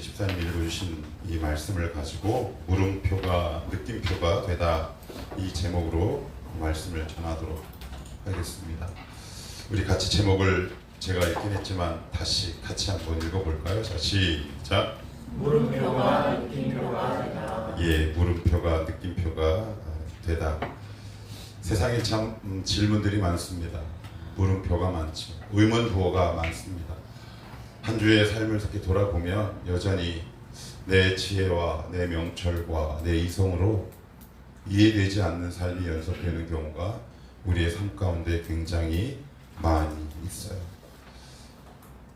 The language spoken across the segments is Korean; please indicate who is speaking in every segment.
Speaker 1: 집사님이 읽어주신 이 말씀을 가지고 물음표가 느낌표가 되다, 이 제목으로 말씀을 전하도록 하겠습니다. 우리 같이 제목을 제가 읽긴 했지만 다시 같이 한번 읽어볼까요? 자, 시작.
Speaker 2: 물음표가 느낌표가 되다.
Speaker 1: 예, 물음표가 느낌표가 되다. 세상에 참 질문들이 많습니다. 물음표가 많죠. 의문부호가 많습니다. 한 주의 삶을 이렇게 돌아보면 여전히 내 지혜와 내 명철과 내 이성으로 이해되지 않는 삶이 연속되는 경우가 우리의 삶 가운데 굉장히 많이 있어요.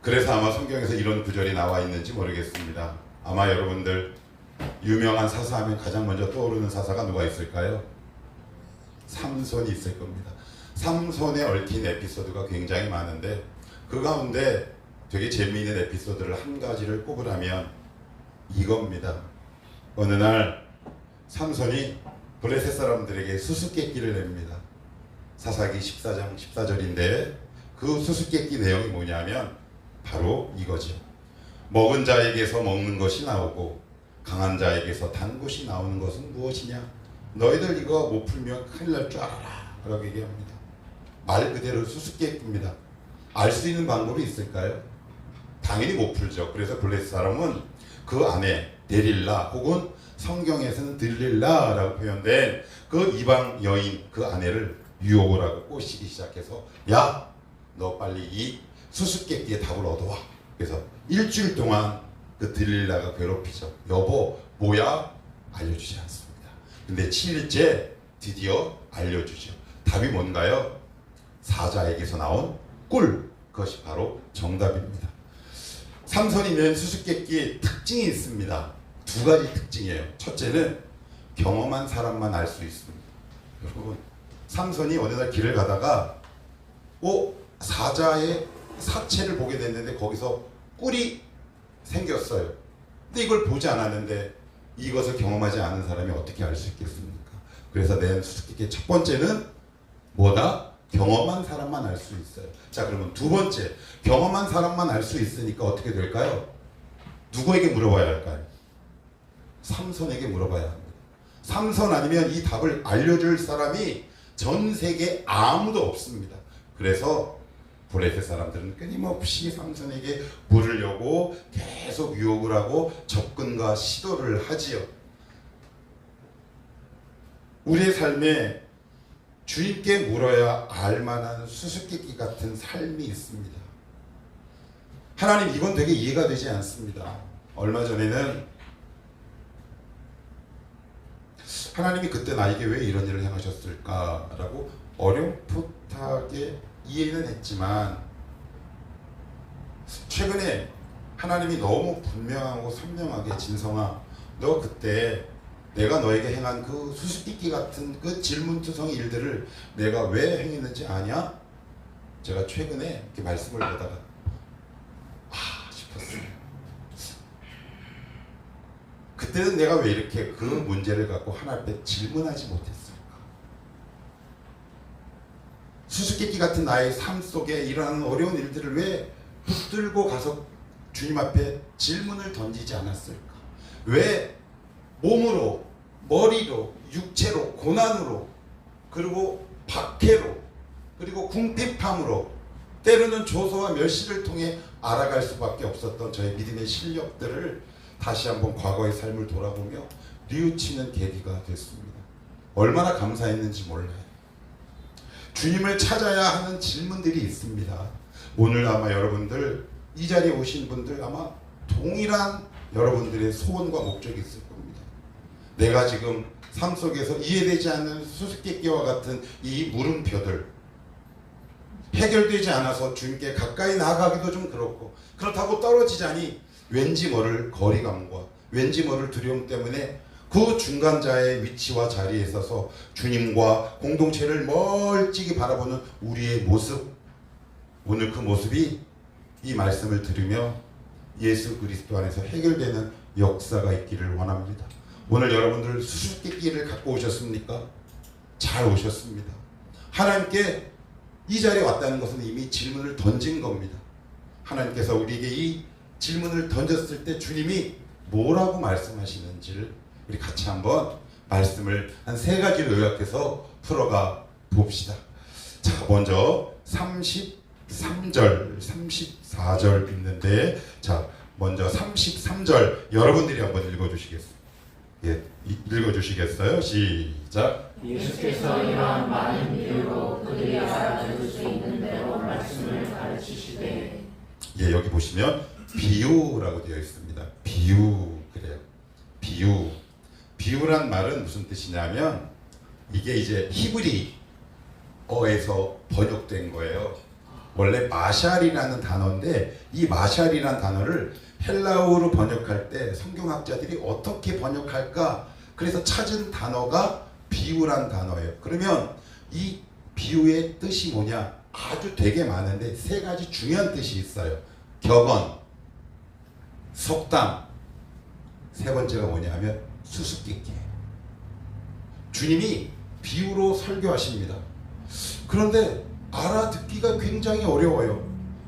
Speaker 1: 그래서 아마 성경에서 이런 구절이 나와 있는지 모르겠습니다. 아마 여러분들 유명한 사사하면 가장 먼저 떠오르는 사사가 누가 있을까요? 삼손이 있을 겁니다. 삼손에 얽힌 에피소드가 굉장히 많은데 그 가운데 되게 재미있는 에피소드를 한 가지를 꼽으라면 이겁니다. 어느 날 삼손이 블레셋 사람들에게 수수께끼를 냅니다. 사사기 14장 14절인데 그 수수께끼 내용이 뭐냐면 바로 이거죠. 먹은 자에게서 먹는 것이 나오고 강한 자에게서 단 것이 나오는 것은 무엇이냐? 너희들 이거 못 풀면 큰일 날 줄 알아라 라고 얘기합니다. 말 그대로 수수께끼입니다. 알 수 있는 방법이 있을까요? 당연히 못 풀죠. 그래서 블레셋 사람은 그 안에 데릴라 혹은 성경에서는 들릴라라고 표현된 그 이방 여인 그 아내를 유혹을 하고 꼬시기 시작해서 야, 너 빨리 이 수수께끼의 답을 얻어와. 그래서 일주일 동안 그 들릴라가 괴롭히죠. 여보 뭐야? 알려주지 않습니다. 근데 7일째 드디어 알려주죠. 답이 뭔가요? 사자에게서 나온 꿀, 그것이 바로 정답입니다. 삼손이 낸 수수께끼의 특징이 있습니다. 두 가지 특징이에요. 첫째는 경험한 사람만 알 수 있습니다. 여러분, 삼손이 어느 날 길을 가다가 사자의 사체를 보게 됐는데 거기서 꿀이 생겼어요. 근데 이걸 보지 않았는데 이것을 경험하지 않은 사람이 어떻게 알 수 있겠습니까? 그래서 낸 수수께끼의 첫 번째는 뭐다? 경험한 사람만 알 수 있어요. 자, 그러면 두 번째, 경험한 사람만 알 수 있으니까 어떻게 될까요? 누구에게 물어봐야 할까요? 삼손에게 물어봐야 합니다. 삼손 아니면 이 답을 알려줄 사람이 전 세계에 아무도 없습니다. 그래서 블레셋 사람들은 끊임없이 삼손에게 물으려고 계속 유혹을 하고 접근과 시도를 하지요. 우리의 삶에 주님께 물어야 알만한 수수께끼 같은 삶이 있습니다. 하나님, 이건 되게 이해가 되지 않습니다. 얼마 전에는 하나님이 그때 나에게 왜 이런 일을 행하셨을까라고 어렴풋하게 이해는 했지만 최근에 하나님이 너무 분명하고 선명하게 진성아, 너 그때 내가 너에게 행한 그 수수께끼 같은 그 질문투성 일들을 내가 왜 행했는지 아냐? 제가 최근에 이렇게 말씀을 보다가 싶었어요. 그때는 내가 왜 이렇게 그 문제를 갖고 하나님 앞에 질문하지 못했을까? 수수께끼 같은 나의 삶 속에 일어나는 어려운 일들을 왜 붙들고 가서 주님 앞에 질문을 던지지 않았을까? 왜 몸으로, 머리로, 육체로, 고난으로, 그리고 박해로, 그리고 궁핍함으로, 때로는 조소와 멸시를 통해 알아갈 수밖에 없었던 저의 믿음의 실력들을 다시 한번 과거의 삶을 돌아보며 뉘우치는 계기가 됐습니다. 얼마나 감사했는지 몰라요. 주님을 찾아야 하는 질문들이 있습니다. 오늘 아마 여러분들, 이 자리에 오신 분들 아마 동일한 여러분들의 소원과 목적이 있을 겁니다. 내가 지금 삶 속에서 이해되지 않는 수수께끼와 같은 이 물음표들 해결되지 않아서 주님께 가까이 나아가기도 좀 그렇고, 그렇다고 떨어지자니 왠지 모를 거리감과 왠지 모를 두려움 때문에 그 중간자의 위치와 자리에 있어서 주님과 공동체를 멀찍이 바라보는 우리의 모습, 오늘 그 모습이 이 말씀을 들으며 예수 그리스도 안에서 해결되는 역사가 있기를 원합니다. 오늘 여러분들 수수께끼를 갖고 오셨습니까? 잘 오셨습니다. 하나님께 이 자리에 왔다는 것은 이미 질문을 던진 겁니다. 하나님께서 우리에게 이 질문을 던졌을 때 주님이 뭐라고 말씀하시는지를 우리 같이 한번 말씀을 한 3가지로 요약해서 풀어가 봅시다. 자, 먼저 33절, 34절 있는데, 자, 먼저 33절 여러분들이 한번 읽어주시겠어요? 예, 읽어주시겠어요? 시작.
Speaker 2: 예수께서 이러한 많은 비유로 그들이 알아들을 수 있는 대로 말씀을 가르치시되.
Speaker 1: 예, 여기 보시면 비유라고 되어 있습니다. 비유, 그래요. 비유. 비유란 말은 무슨 뜻이냐면 이게 이제 히브리어에서 번역된 거예요. 원래 마샬이라는 단어인데 이 마샬이라는 단어를 헬라어로 번역할 때 성경학자들이 어떻게 번역할까 그래서 찾은 단어가 비유란 단어예요. 그러면 이 비유의 뜻이 뭐냐? 아주 되게 많은데 3가지 중요한 뜻이 있어요. 격언, 속담, 3번째가 뭐냐면 수수께끼. 주님이 비유로 설교하십니다. 그런데 알아듣기가 굉장히 어려워요.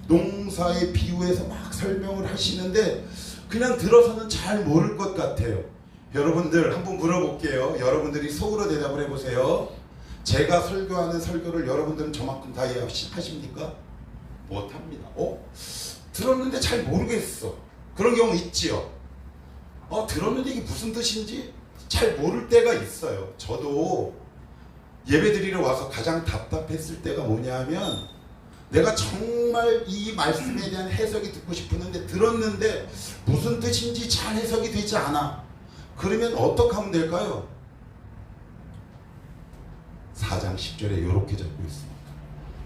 Speaker 1: 농사의 비유에서 막 설명을 하시는데 그냥 들어서는 잘 모를 것 같아요. 여러분들 한번 물어볼게요. 여러분들이 속으로 대답을 해보세요. 제가 설교하는 설교를 여러분들은 저만큼 다 이해하십니까? 못합니다. 들었는데 잘 모르겠어. 그런 경우 있지요. 들었는데 이게 무슨 뜻인지 잘 모를 때가 있어요. 저도 예배드리러 와서 가장 답답했을 때가 뭐냐 하면 내가 정말 이 말씀에 대한 해석이 듣고 싶었는데 들었는데 무슨 뜻인지 잘 해석이 되지 않아. 그러면 어떻게 하면 될까요? 4장 10절에 이렇게 적고 있습니다.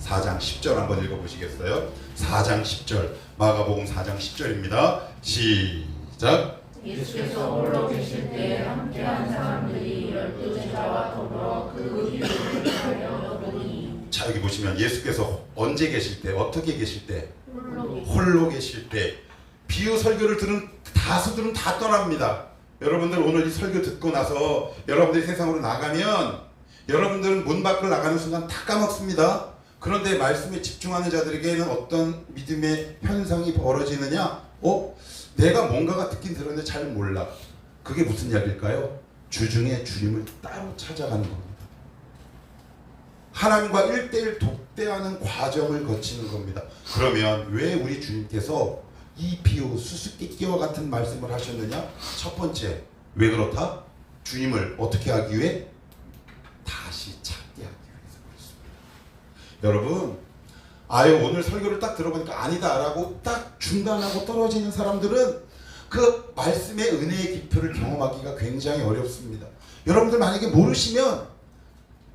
Speaker 1: 4장 10절 한번 읽어보시겠어요? 4장 10절 마가복음 4장 10절입니다. 시작.
Speaker 2: 예수께서 홀로 계실 때 함께한 사람들이 12제자와 더불어 그 비유를 하여 보니.
Speaker 1: 자, 여기 보시면 예수께서 언제 계실 때, 어떻게 계실 때?
Speaker 2: 홀로
Speaker 1: 홀로 계실 때. 비유 설교를 들은 다수들은 다 떠납니다. 여러분들 오늘 이 설교 듣고 나서 여러분들이 세상으로 나가면 여러분들은 문 밖을 나가는 순간 다 까먹습니다. 그런데 말씀에 집중하는 자들에게는 어떤 믿음의 현상이 벌어지느냐? 내가 뭔가가 듣긴 들었는데 잘 몰라. 그게 무슨 이야기일까요? 주중에 주님을 따로 찾아가는 겁니다. 하나님과 1대1 독대하는 과정을 거치는 겁니다. 그러면 왜 우리 주님께서 이 비유, 수수께끼와 같은 말씀을 하셨느냐? 첫 번째, 왜 그렇다? 주님을 어떻게 하기 위해? 다시 찾게 하기 위해서 그렇습니다. 여러분, 오늘 설교를 딱 들어보니까 아니다라고 딱 중단하고 떨어지는 사람들은 그 말씀의 은혜의 깊이를 경험하기가 굉장히 어렵습니다. 여러분들 만약에 모르시면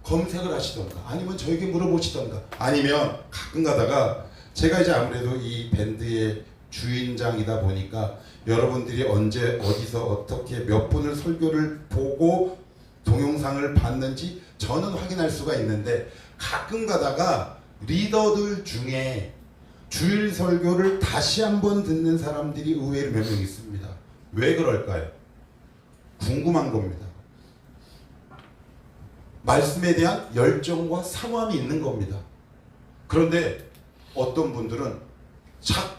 Speaker 1: 검색을 하시던가 아니면 저에게 물어보시던가 아니면 가끔 가다가 제가 이제 아무래도 이 밴드의 주인장이다 보니까 여러분들이 언제 어디서 어떻게 몇 분을 설교를 보고 동영상을 봤는지 저는 확인할 수가 있는데 가끔 가다가 리더들 중에 주일 설교를 다시 한번 듣는 사람들이 의외로 몇 명 있습니다. 왜 그럴까요? 궁금한 겁니다. 말씀에 대한 열정과 사모함이 있는 겁니다. 그런데 어떤 분들은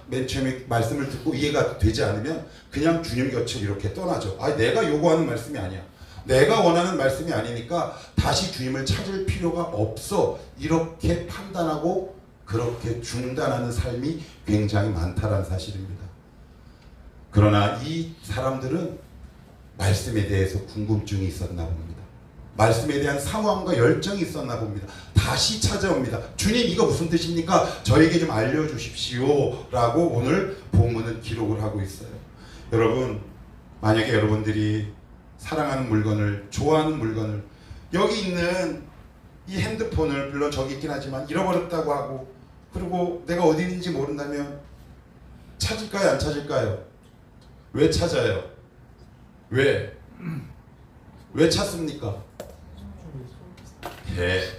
Speaker 1: 맨 처음에 말씀을 듣고 이해가 되지 않으면 그냥 주님 곁을 이렇게 떠나죠. 내가 요구하는 말씀이 아니야. 내가 원하는 말씀이 아니니까 다시 주님을 찾을 필요가 없어. 이렇게 판단하고 그렇게 중단하는 삶이 굉장히 많다는 사실입니다. 그러나 이 사람들은 말씀에 대해서 궁금증이 있었나 봅니다. 말씀에 대한 사모함과 열정이 있었나 봅니다. 다시 찾아옵니다. 주님, 이거 무슨 뜻입니까? 저에게 좀 알려주십시오 라고 오늘 본문은 기록을 하고 있어요. 여러분, 만약에 여러분들이 사랑하는 물건을, 좋아하는 물건을, 여기 있는 이 핸드폰을 물론 저기 있긴 하지만 잃어버렸다고 하고, 그리고 내가 어디 있는지 모른다면 찾을까요? 안 찾을까요? 왜 찾아요? 왜 찾습니까?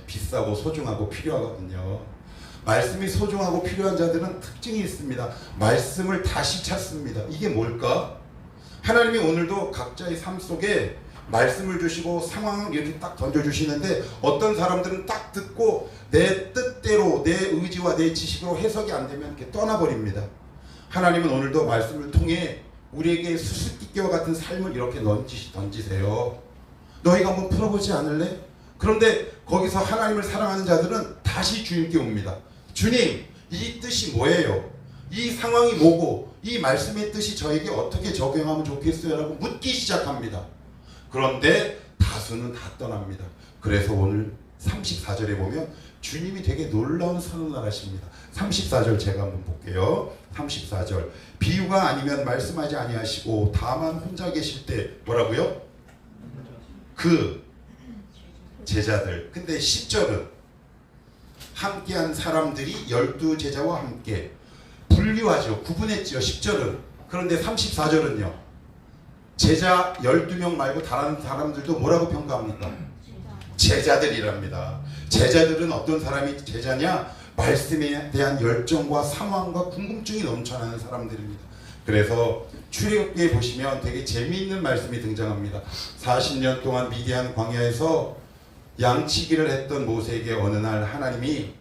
Speaker 1: 비싸고 소중하고 필요하거든요. 말씀이 소중하고 필요한 자들은 특징이 있습니다. 말씀을 다시 찾습니다. 이게 뭘까? 하나님이 오늘도 각자의 삶 속에 말씀을 주시고 상황을 이렇게 딱 던져주시는데 어떤 사람들은 딱 듣고 내 뜻대로 내 의지와 내 지식으로 해석이 안 되면 이렇게 떠나버립니다. 하나님은 오늘도 말씀을 통해 우리에게 수수께끼와 같은 삶을 이렇게 던지세요. 너희가 한번 풀어보지 않을래? 그런데 거기서 하나님을 사랑하는 자들은 다시 주님께 옵니다. 주님, 이 뜻이 뭐예요? 이 상황이 뭐고 이 말씀의 뜻이 저에게 어떻게 적용하면 좋겠어요? 라고 묻기 시작합니다. 그런데 다수는 다 떠납니다. 그래서 오늘 34절에 보면 주님이 되게 놀라운 선언을 하십니다. 34절 제가 한번 볼게요. 34절 비유가 아니면 말씀하지 아니하시고 다만 혼자 계실 때 뭐라고요? 그 제자들. 근데 10절은 함께한 사람들이 12제자와 함께 분류하죠. 구분했죠. 10절은. 그런데 34절은요. 제자 12명 말고 다른 사람들도 뭐라고 평가합니까? 제자들이랍니다. 제자들은 어떤 사람이 제자냐? 말씀에 대한 열정과 상황과 궁금증이 넘쳐나는 사람들입니다. 그래서 출애굽기에 보시면 되게 재미있는 말씀이 등장합니다. 40년 동안 미디안 광야에서 양치기를 했던 모세에게 어느 날 하나님이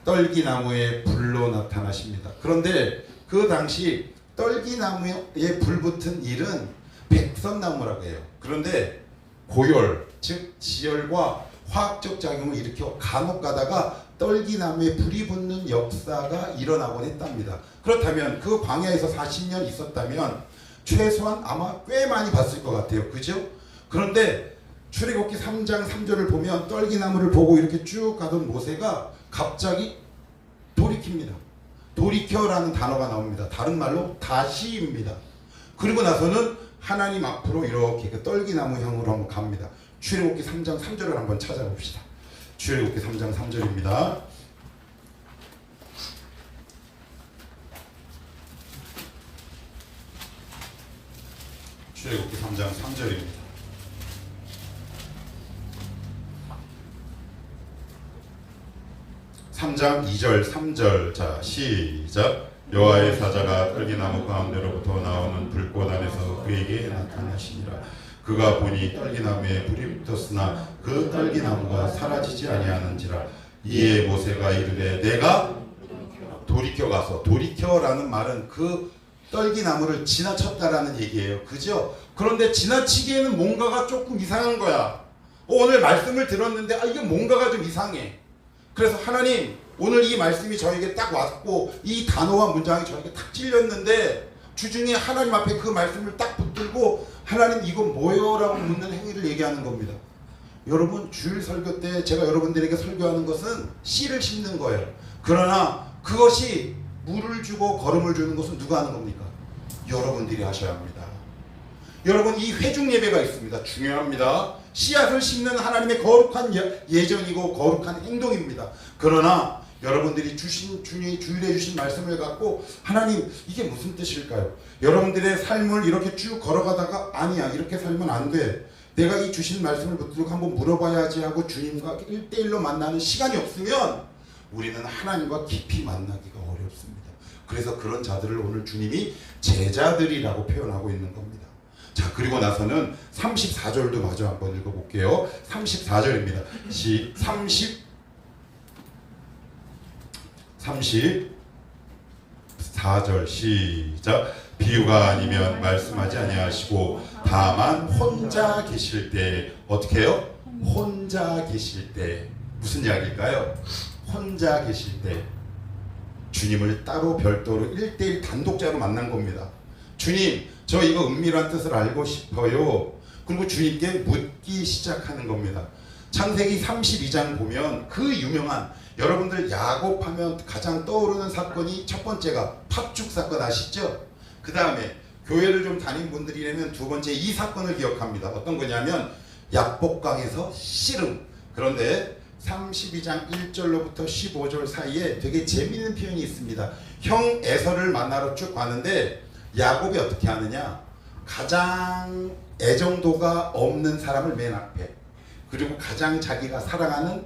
Speaker 1: 떨기나무에 불로 나타나십니다. 그런데 그 당시 떨기나무에 불 붙은 일은 백선나무라고 해요. 그런데 고열, 즉 지열과 화학적 작용을 일으켜 간혹 가다가 떨기나무에 불이 붙는 역사가 일어나곤 했답니다. 그렇다면 그 광야에서 40년 있었다면 최소한 아마 꽤 많이 봤을 것 같아요. 그죠? 그런데 출애굽기 3장 3절을 보면 떨기나무를 보고 이렇게 쭉 가던 모세가 갑자기 돌이킵니다. 돌이켜라는 단어가 나옵니다. 다른 말로 다시입니다. 그리고 나서는 하나님 앞으로 이렇게 그 떨기나무형으로 한번 갑니다. 출애굽기 3장 3절을 한번 찾아봅시다. 출애굽기 3장 3절입니다. 출애굽기 3장 3절입니다. 3장 2절 3절 자 시작. 여호와의 사자가 떨기나무 가운데로부터 나오는 불꽃 안에서 그에게 나타나시니라. 그가 보니 떨기나무에 불이 붙었으나 그 떨기나무가 사라지지 아니하는지라. 이에 모세가 이르되 내가 돌이켜 가서, 돌이켜라는 말은 그 떨기나무를 지나쳤다라는 얘기예요. 그죠? 그런데 지나치기에는 뭔가가 조금 이상한 거야. 오늘 말씀을 들었는데 이게 뭔가가 좀 이상해. 그래서 하나님, 오늘 이 말씀이 저에게 딱 왔고 이 단어와 문장이 저에게 딱 찔렸는데 주중에 하나님 앞에 그 말씀을 딱 붙들고 하나님 이건 뭐예요? 라고 묻는 행위를 얘기하는 겁니다. 여러분, 주일 설교 때 제가 여러분들에게 설교하는 것은 씨를 심는 거예요. 그러나 그것이 물을 주고 거름을 주는 것은 누가 하는 겁니까? 여러분들이 하셔야 합니다. 여러분, 이 회중 예배가 있습니다. 중요합니다. 씨앗을 심는 하나님의 거룩한 예정이고 거룩한 행동입니다. 그러나 여러분들이 주일에 주신 말씀을 갖고 하나님 이게 무슨 뜻일까요? 여러분들의 삶을 이렇게 쭉 걸어가다가 아니야, 이렇게 살면 안 돼. 내가 이 주신 말씀을 붙들고 한번 물어봐야지 하고 주님과 1대1로 만나는 시간이 없으면 우리는 하나님과 깊이 만나기가 어렵습니다. 그래서 그런 자들을 오늘 주님이 제자들이라고 표현하고 있는 겁니다. 자, 그리고 나서는 34절도 마저 한번 읽어볼게요. 34절입니다. 34절 시작. 비유가 아니면 말씀하지 아니하시고 다만 혼자 계실 때 어떻게 해요? 혼자 계실 때 무슨 이야기일까요? 혼자 계실 때 주님을 따로 별도로 1대1 단독자로 만난 겁니다. 주님, 저 이거 은밀한 뜻을 알고 싶어요. 그리고 주님께 묻기 시작하는 겁니다. 창세기 32장 보면 그 유명한, 여러분들 야곱하면 가장 떠오르는 사건이 첫 번째가 팥죽 사건 아시죠? 그 다음에 교회를 좀 다닌 분들이라면 두 번째 이 사건을 기억합니다. 어떤 거냐면 약복강에서 씨름. 그런데 32장 1절로부터 15절 사이에 되게 재미있는 표현이 있습니다. 형 에서를 만나러 쭉 가는데 야곱이 어떻게 하느냐, 가장 애정도가 없는 사람을 맨 앞에, 그리고 가장 자기가 사랑하는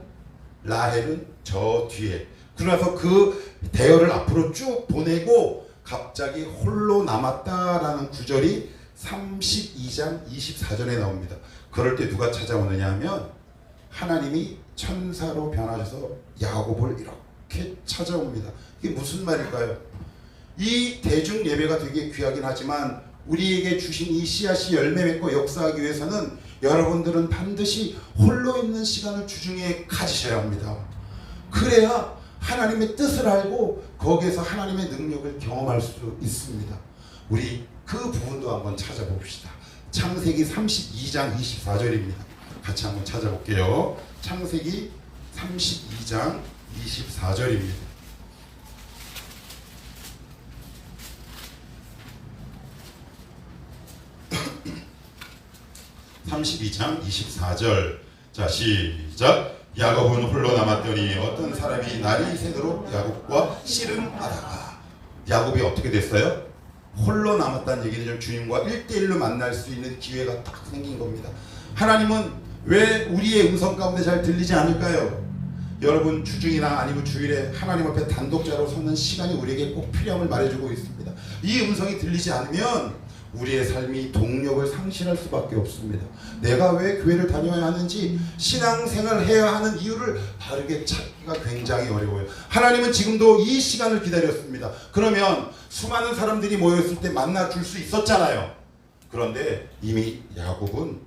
Speaker 1: 라헬은 저 뒤에, 그러면서 그 대열을 앞으로 쭉 보내고 갑자기 홀로 남았다라는 구절이 32장 24절에 나옵니다. 그럴 때 누가 찾아오느냐 하면 하나님이 천사로 변하셔서 야곱을 이렇게 찾아옵니다. 이게 무슨 말일까요? 이 대중 예배가 되게 귀하긴 하지만 우리에게 주신 이 씨앗이 열매 맺고 역사하기 위해서는 여러분들은 반드시 홀로 있는 시간을 주중에 가지셔야 합니다. 그래야 하나님의 뜻을 알고 거기에서 하나님의 능력을 경험할 수 있습니다. 우리 그 부분도 한번 찾아봅시다. 창세기 32장 24절입니다. 같이 한번 찾아볼게요. 창세기 32장 24절입니다. 32장 24절. 자, 시작. 야곱은 홀로 남았더니 어떤 사람이 날이 새도록 야곱과 씨름하다가. 야곱이 어떻게 됐어요? 홀로 남았다는 얘기는 주님과 1대1로 만날 수 있는 기회가 딱 생긴 겁니다. 하나님은 왜 우리의 음성 가운데 잘 들리지 않을까요? 여러분, 주중이나 아니면 주일에 하나님 앞에 단독자로 서는 시간이 우리에게 꼭 필요함을 말해주고 있습니다. 이 음성이 들리지 않으면 우리의 삶이 동력을 상실할 수밖에 없습니다. 내가 왜 교회를 다녀야 하는지, 신앙생활을 해야 하는 이유를 바르게 찾기가 굉장히 어려워요. 하나님은 지금도 이 시간을 기다렸습니다. 그러면 수많은 사람들이 모였을 때 만나줄 수 있었잖아요. 그런데 이미 야곱은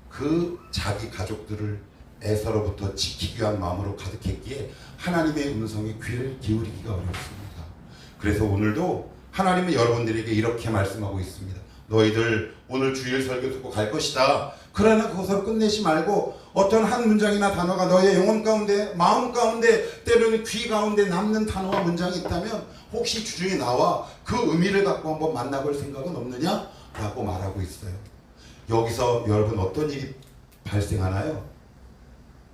Speaker 1: 그 자기 가족들을 에서로부터 지키기 위한 마음으로 가득했기에 하나님의 음성에 귀를 기울이기가 어렵습니다. 그래서 오늘도 하나님은 여러분들에게 이렇게 말씀하고 있습니다. 너희들 오늘 주일 설교 듣고 갈 것이다. 그러나 그것으로 끝내지 말고 어떤 한 문장이나 단어가 너의 영혼 가운데, 마음 가운데, 때로는 귀 가운데 남는 단어와 문장이 있다면 혹시 주중에 나와 그 의미를 갖고 한번 만나볼 생각은 없느냐? 라고 말하고 있어요. 여기서 여러분 어떤 일이 발생하나요?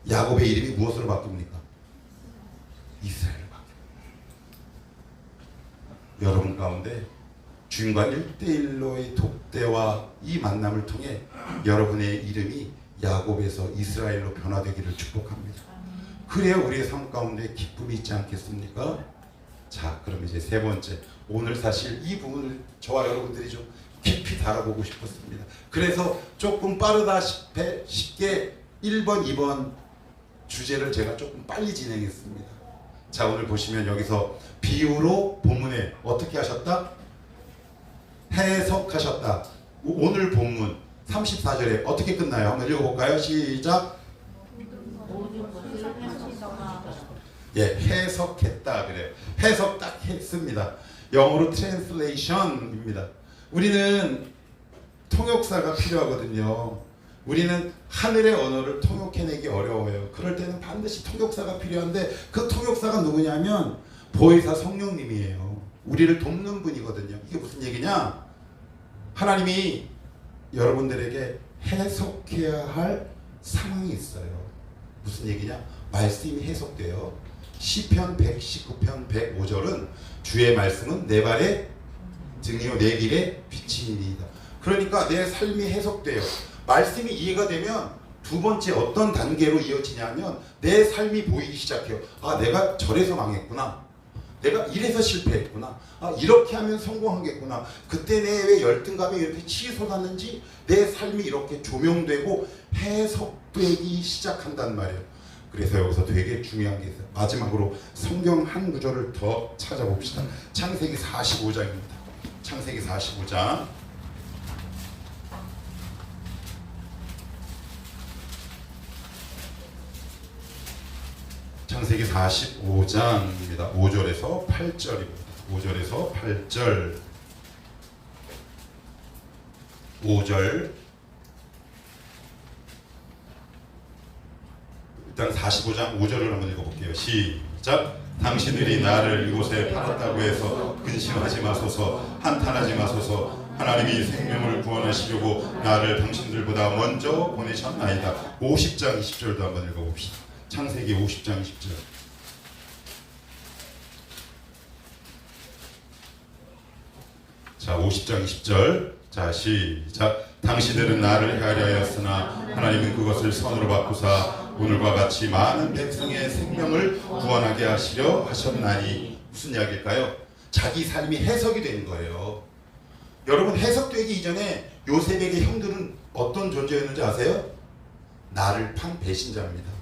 Speaker 1: 야곱의 이름이 무엇으로 바뀝니까? 이스라엘로 바뀝니다. 여러분 가운데 주님과 1대1로의 독대와 이 만남을 통해 여러분의 이름이 야곱에서 이스라엘로 변화되기를 축복합니다. 그래야 우리의 삶 가운데 기쁨이 있지 않겠습니까? 자, 그럼 이제 세 번째, 오늘 사실 이 부분을 저와 여러분들이 좀 깊이 다뤄보고 싶었습니다. 그래서 조금 빠르다 쉽게 1번, 2번 주제를 제가 조금 빨리 진행했습니다. 자, 오늘 보시면 여기서 비유로 본문에 어떻게 하셨다? 해석하셨다. 오늘 본문 34절에 어떻게 끝나요? 한번 읽어볼까요? 시작. 예, 해석했다 그래요. 해석 딱 했습니다. 영어로 translation입니다. 우리는 통역사가 필요하거든요. 우리는 하늘의 언어를 통역해내기 어려워요. 그럴 때는 반드시 통역사가 필요한데 그 통역사가 누구냐면 보혜사 성령님이에요. 우리를 돕는 분이거든요. 이게 무슨 얘기냐? 하나님이 여러분들에게 해석해야 할 상황이 있어요. 무슨 얘기냐? 말씀이 해석돼요. 시편 119편 105절은 주의 말씀은 내 발의 등이요 내 길의 빛이니이다. 그러니까 내 삶이 해석돼요. 말씀이 이해가 되면 두 번째 어떤 단계로 이어지냐면 내 삶이 보이기 시작해요. 아, 내가 저래서 망했구나. 내가 이래서 실패했구나. 아, 이렇게 하면 성공하겠구나. 그때 내 왜 열등감이 이렇게 치솟았는지 내 삶이 이렇게 조명되고 해석되기 시작한단 말이에요. 그래서 여기서 되게 중요한 게 있어요. 마지막으로 성경 한 구절을 더 찾아봅시다. 창세기 45장입니다. 창세기 45장. 창세기 45장입니다. 5절에서 8절입니다. 5절에서 8절. 5절. 일단 45장 5절을 한번 읽어볼게요. 시작. 당신들이 나를 이곳에 팔았다고 해서 근심하지 마소서, 한탄하지 마소서. 하나님이 생명을 구원하시려고 나를 당신들보다 먼저 보내셨나이다. 50장 20절도 한번 읽어봅시다. 창세기 50장 20절. 자, 50장 20절. 자, 시작. 당신들은 나를 헤아려 하였으나 하나님은 그것을 선으로 바꾸사 오늘과 같이 많은 백성의 생명을 구원하게 하시려 하셨나니. 무슨 이야기일까요? 자기 삶이 해석이 되는 거예요. 여러분, 해석되기 이전에 요셉에게 형들은 어떤 존재였는지 아세요? 나를 판 배신자입니다.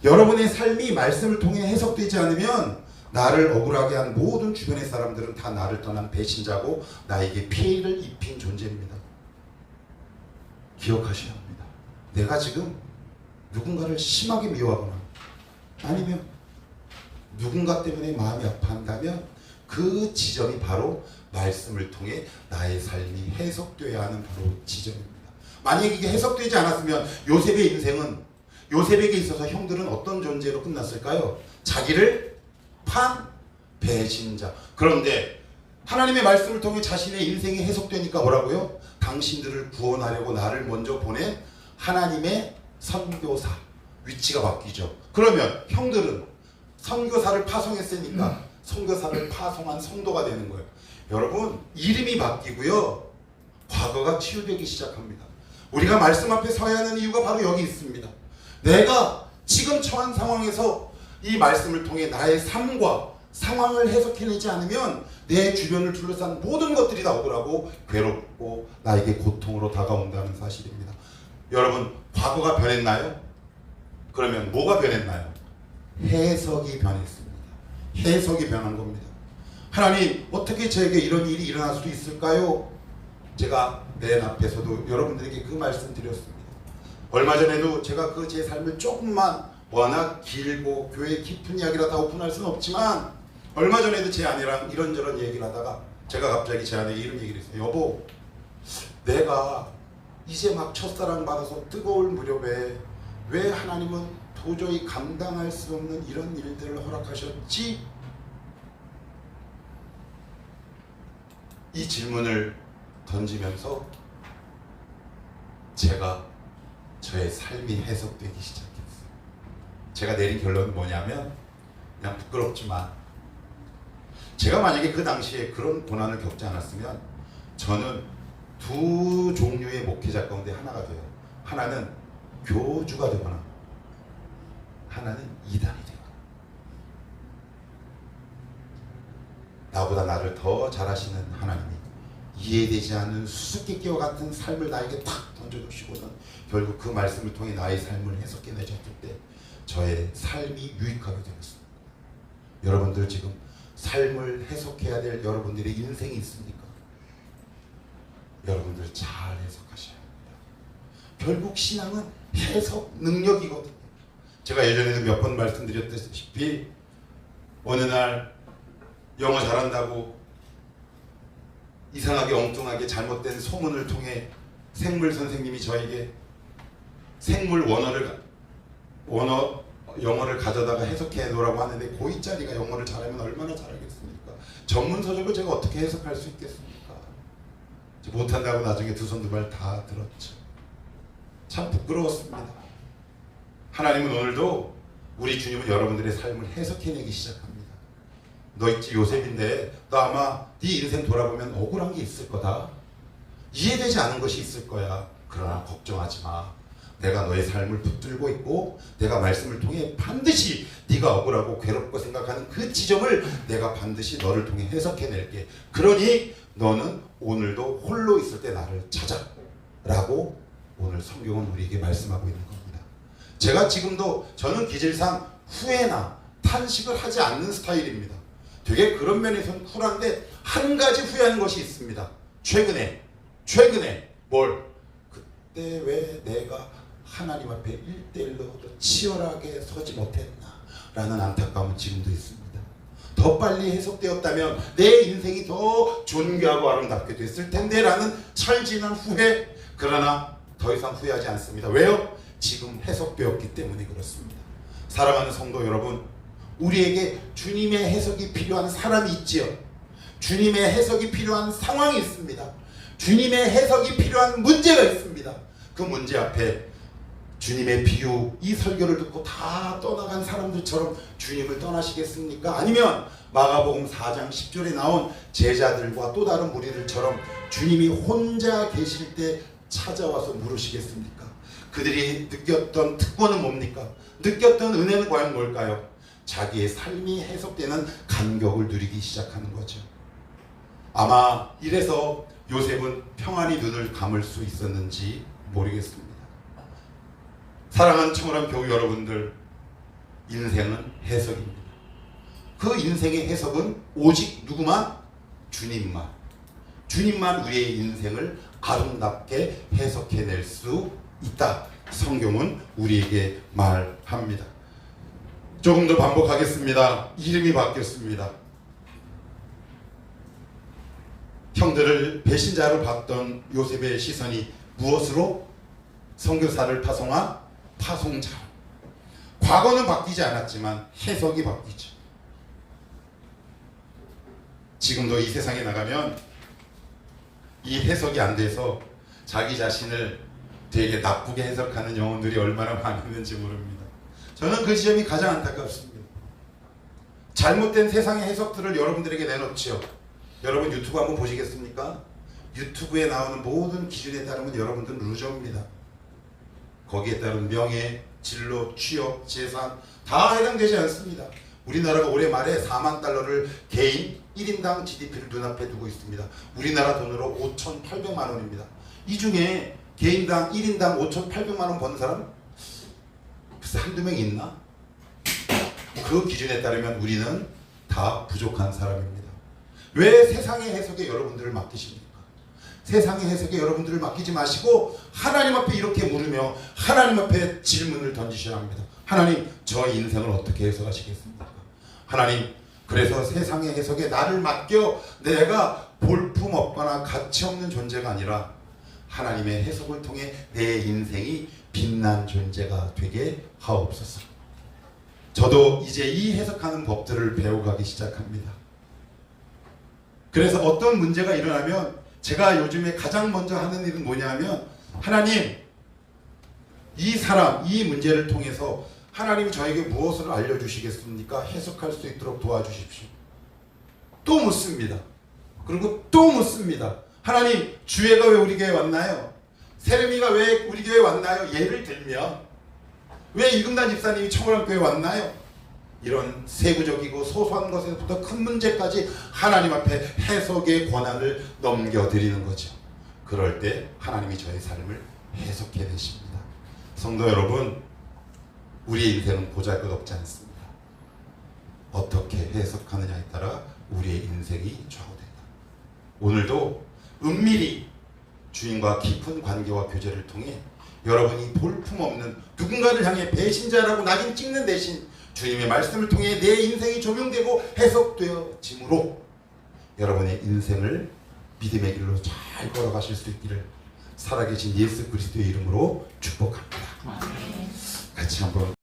Speaker 1: 여러분의 삶이 말씀을 통해 해석되지 않으면 나를 억울하게 한 모든 주변의 사람들은 다 나를 떠난 배신자고 나에게 피해를 입힌 존재입니다. 기억하셔야 합니다. 내가 지금 누군가를 심하게 미워하거나 아니면 누군가 때문에 마음이 아파한다면 그 지점이 바로 말씀을 통해 나의 삶이 해석되어야 하는 바로 지점입니다. 만약에 이게 해석되지 않았으면 요셉의 인생은, 요셉에게 있어서 형들은 어떤 존재로 끝났을까요? 자기를 판 배신자. 그런데 하나님의 말씀을 통해 자신의 인생이 해석되니까 뭐라고요? 당신들을 구원하려고 나를 먼저 보낸 하나님의 선교사. 위치가 바뀌죠. 그러면 형들은 선교사를 파송했으니까 선교사를 파송한 성도가 되는 거예요. 여러분, 이름이 바뀌고요, 과거가 치유되기 시작합니다. 우리가 말씀 앞에 서야 하는 이유가 바로 여기 있습니다. 내가 지금 처한 상황에서 이 말씀을 통해 나의 삶과 상황을 해석해내지 않으면 내 주변을 둘러싼 모든 것들이 다 억울하고 괴롭고 나에게 고통으로 다가온다는 사실입니다. 여러분, 과거가 변했나요? 그러면 뭐가 변했나요? 해석이 변했습니다. 해석이 변한 겁니다. 하나님, 어떻게 저에게 이런 일이 일어날 수 있을까요? 제가 맨 앞에서도 여러분들에게 그 말씀 드렸습니다. 얼마 전에도 제가 그 제 삶을 조금만, 워낙 길고 교회 깊은 이야기라 다 오픈할 수는 없지만, 얼마 전에도 제 아내랑 이런저런 얘기를 하다가 제가 갑자기 제 아내에게 이런 얘기를 했어요. 여보, 내가 이제 막 첫사랑 받아서 뜨거울 무렵에 왜 하나님은 도저히 감당할 수 없는 이런 일들을 허락하셨지? 이 질문을 던지면서 제가 저의 삶이 해석되기 시작했어요. 제가 내린 결론은 뭐냐면, 그냥 부끄럽지만 제가 만약에 그 당시에 그런 고난을 겪지 않았으면 저는 두 종류의 목회자 가운데 하나가 돼요. 하나는 교주가 되거나 하나는 이단이 되거나. 나보다 나를 더 잘하시는 하나님이 이해되지 않는 수수께끼와 같은 삶을 나에게 탁 던져주시고는 결국 그 말씀을 통해 나의 삶을 해석해내셨을 때 저의 삶이 유익하게 되었습니다. 여러분들 지금 삶을 해석해야 될 여러분들의 인생이 있습니까? 여러분들 잘 해석하셔야 합니다. 결국 신앙은 해석 능력이거든요. 제가 예전에도 몇 번 말씀드렸다시피 어느 날 영어 잘한다고 이상하게 엉뚱하게 잘못된 소문을 통해 생물 선생님이 저에게 생물 영어를 가져다가 해석해 놓으라고 하는데 고2짜리가 영어를 잘하면 얼마나 잘하겠습니까? 전문 서적을 제가 어떻게 해석할 수 있겠습니까? 못한다고 나중에 두 손 두 발 다 들었죠. 참 부끄러웠습니다. 하나님은 오늘도, 우리 주님은 여러분들의 삶을 해석해내기 시작합니다. 너 있지, 요셉인데 너 아마 네 인생 돌아보면 억울한 게 있을 거다. 이해되지 않은 것이 있을 거야. 그러나 걱정하지 마. 내가 너의 삶을 붙들고 있고 내가 말씀을 통해 반드시 네가 억울하고 괴롭고 생각하는 그 지점을 내가 반드시 너를 통해 해석해낼게. 그러니 너는 오늘도 홀로 있을 때 나를 찾아 라고 오늘 성경은 우리에게 말씀하고 있는 겁니다. 제가 지금도 저는 기질상 후회나 탄식을 하지 않는 스타일입니다. 되게 그런 면에서는 쿨한데 한 가지 후회하는 것이 있습니다. 최근에 뭘? 그때 왜 내가 하나님 앞에 1대1로 더 치열하게 서지 못했나 라는 안타까움은 지금도 있습니다. 더 빨리 해석되었다면 내 인생이 더 존귀하고 아름답게 됐을 텐데 라는 철진한 후회. 그러나 더 이상 후회하지 않습니다. 왜요? 지금 해석되었기 때문에 그렇습니다. 사랑하는 성도 여러분, 우리에게 주님의 해석이 필요한 사람이 있지요. 주님의 해석이 필요한 상황이 있습니다. 주님의 해석이 필요한 문제가 있습니다. 그 문제 앞에 주님의 비유, 이 설교를 듣고 다 떠나간 사람들처럼 주님을 떠나시겠습니까? 아니면 마가복음 4장 10절에 나온 제자들과 또 다른 무리들처럼 주님이 혼자 계실 때 찾아와서 물으시겠습니까? 그들이 느꼈던 특권은 뭡니까? 느꼈던 은혜는 과연 뭘까요? 자기의 삶이 해석되는 감격을 누리기 시작하는 거죠. 아마 이래서 요셉은 평안히 눈을 감을 수 있었는지 모르겠습니다. 사랑하는 청월한 교우 여러분들, 인생은 해석입니다. 그 인생의 해석은 오직 누구만? 주님만. 주님만 우리의 인생을 아름답게 해석해낼 수 있다. 성경은 우리에게 말합니다. 조금 더 반복하겠습니다. 이름이 바뀌었습니다. 형들을 배신자로 봤던 요셉의 시선이 무엇으로? 선교사를 파송한 파송자. 과거는 바뀌지 않았지만 해석이 바뀌죠. 지금도 이 세상에 나가면 이 해석이 안 돼서 자기 자신을 되게 나쁘게 해석하는 영혼들이 얼마나 많은지 모릅니다. 저는 그 지점이 가장 안타깝습니다. 잘못된 세상의 해석들을 여러분들에게 내놓지요. 여러분 유튜브 한번 보시겠습니까? 유튜브에 나오는 모든 기준에 따르면 여러분들은 루저입니다. 거기에 따른 명예, 진로, 취업, 재산 다 해당되지 않습니다. 우리나라가 올해 말에 4만 달러를 개인 1인당 GDP를 눈앞에 두고 있습니다. 우리나라 돈으로 5,800만 원입니다. 이 중에 개인당 1인당 5,800만 원 버는 사람 글쎄 한두 명 있나? 그 기준에 따르면 우리는 다 부족한 사람입니다. 왜 세상의 해석에 여러분들을 맡기십니까? 세상의 해석에 여러분들을 맡기지 마시고 하나님 앞에 이렇게 물으며 하나님 앞에 질문을 던지셔야 합니다. 하나님, 저 인생을 어떻게 해석하시겠습니까? 하나님, 그래서 세상의 해석에 나를 맡겨 내가 볼품 없거나 가치 없는 존재가 아니라 하나님의 해석을 통해 내 인생이 빛난 존재가 되게 하옵소서. 저도 이제 이 해석하는 법들을 배워가기 시작합니다. 그래서 어떤 문제가 일어나면 제가 요즘에 가장 먼저 하는 일은 뭐냐면 하나님, 이 사람, 이 문제를 통해서 하나님이 저에게 무엇을 알려주시겠습니까? 해석할 수 있도록 도와주십시오. 또 묻습니다. 그리고 또 묻습니다. 하나님, 주애가 왜 우리 교회에 왔나요? 세рем이가 왜 우리 교회에 왔나요? 예를 들면 왜 이금단 집사님이 청월함교회에 왔나요? 이런 세부적이고 소소한 것에서부터 큰 문제까지 하나님 앞에 해석의 권한을 넘겨드리는 거죠. 그럴 때 하나님이 저의 삶을 해석해 내십니다. 성도 여러분, 우리의 인생은 보잘것없지 않습니다. 어떻게 해석하느냐에 따라 우리의 인생이 좌우된다. 오늘도 은밀히 주인과 깊은 관계와 교제를 통해 여러분이 볼품없는 누군가를 향해 배신자라고 낙인 찍는 대신 주님의 말씀을 통해 내 인생이 조명되고 해석되어짐으로 여러분의 인생을 믿음의 길로 잘 걸어가실 수 있기를 살아계신 예수 그리스도의 이름으로 축복합니다. 같이 한번